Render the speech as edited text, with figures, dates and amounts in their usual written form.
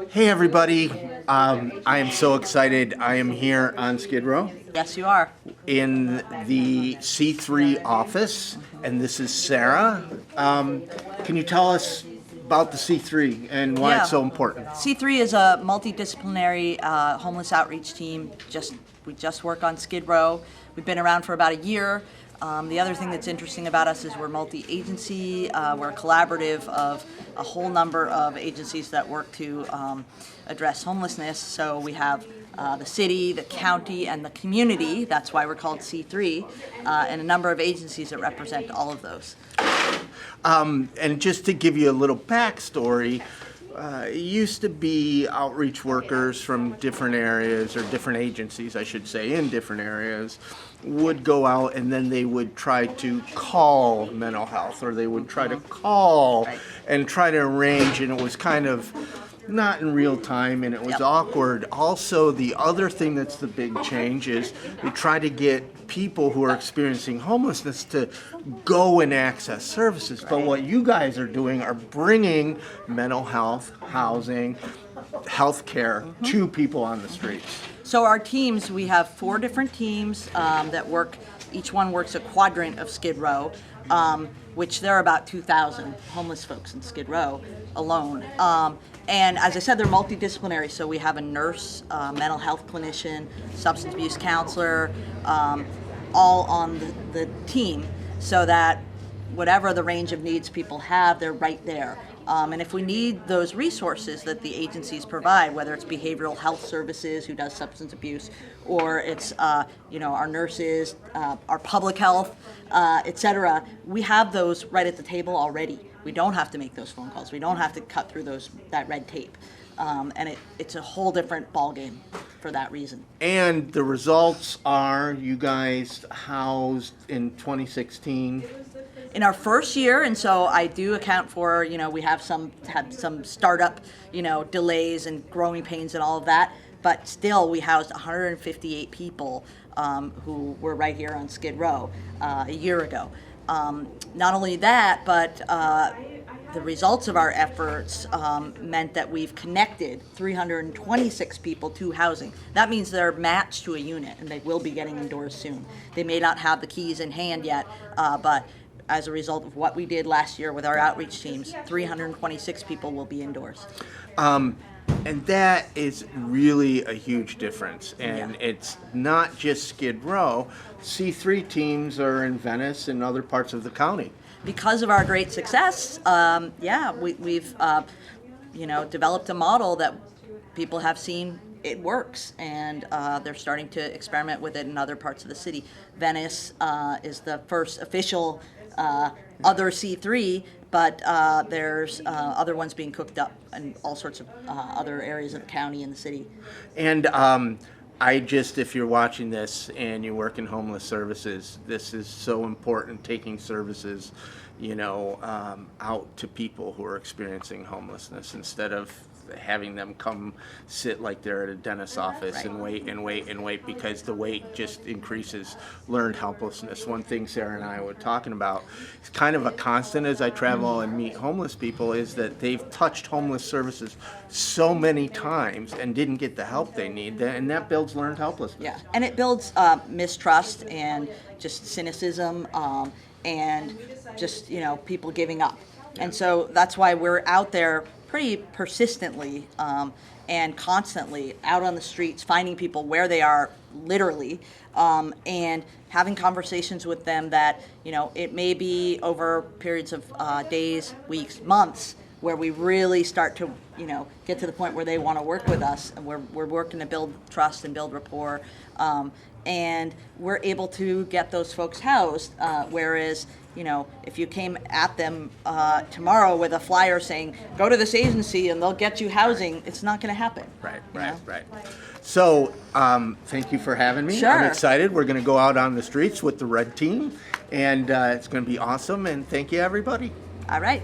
Hey everybody, I am so excited. I am here on Skid Row Yes, you are. in the C3 office, and this is Sara. Can you tell us about the C3 and why it's so important? C3 is a multidisciplinary homeless outreach team. We just work on Skid Row. We've been around for about a year. The other thing that's interesting about us is we're multi-agency. We're a collaborative of a whole number of agencies that work to address homelessness. So we have the city, the county, and the community. That's why we're called C3, and a number of agencies that represent all of those. And just to give you a little backstory, it used to be outreach workers from different areas, or different agencies, I should say, in different areas, would go out and then they would try to call mental health, or they would try to call and try to arrange, and it was kind of not in real time, and it was awkward. Also, the other thing that's the big change is they try to get people who are experiencing homelessness to go and access services. But what you guys are doing are bringing mental health, housing, health care to people on the streets. So our teams, we have 4 different teams that work. Each one works a quadrant of Skid Row, which there are about 2,000 homeless folks in Skid Row alone. And as I said, they're multidisciplinary. So we have a nurse, mental health clinician, substance abuse counselor, all on the team, so that whatever the range of needs people have, they're right there. And if we need those resources that the agencies provide, whether it's behavioral health services, who does substance abuse, or it's our nurses, our public health, et cetera, we have those right at the table already. We don't have to make those phone calls. We don't have to cut through that red tape. And it's a whole different ballgame for that reason. And the results are you guys housed in 2016. In our first year, and so I do account for, we have had some startup, delays and growing pains and all of that, but still we housed 158 people who were right here on Skid Row a year ago. Not only that, but the results of our efforts meant that we've connected 326 people to housing. That means they're matched to a unit, and they will be getting indoors soon. They may not have the keys in hand yet, but as a result of what we did last year with our outreach teams, 326 people will be indoors. And that is really a huge difference. And it's not just Skid Row. C3 teams are in Venice and other parts of the county. Because of our great success, we've developed a model that people have seen it works, and they're starting to experiment with it in other parts of the city. Venice is the first official other C3, but there's other ones being cooked up in all sorts of other areas of the county and the city. And if you're watching this and you work in homeless services, this is so important, taking services, out to people who are experiencing homelessness instead of having them come sit like they're at a dentist's office and wait because the wait just increases learned helplessness. One thing Sara and I were talking about, it's kind of a constant as I travel and meet homeless people, is that they've touched homeless services so many times and didn't get the help they need, and that builds learned helplessness. Yeah, and it builds mistrust and just cynicism and just people giving up. And so that's why we're out there pretty persistently and constantly out on the streets, finding people where they are, literally, and having conversations with them that, it may be over periods of days, weeks, months, where we really start to, get to the point where they want to work with us, and we're working to build trust and build rapport, and we're able to get those folks housed, whereas, if you came at them tomorrow with a flyer saying, go to this agency and they'll get you housing, it's not going to happen. Right. So, thank you for having me. Sure. I'm excited. We're going to go out on the streets with the red team, and it's going to be awesome, and thank you, everybody. All right.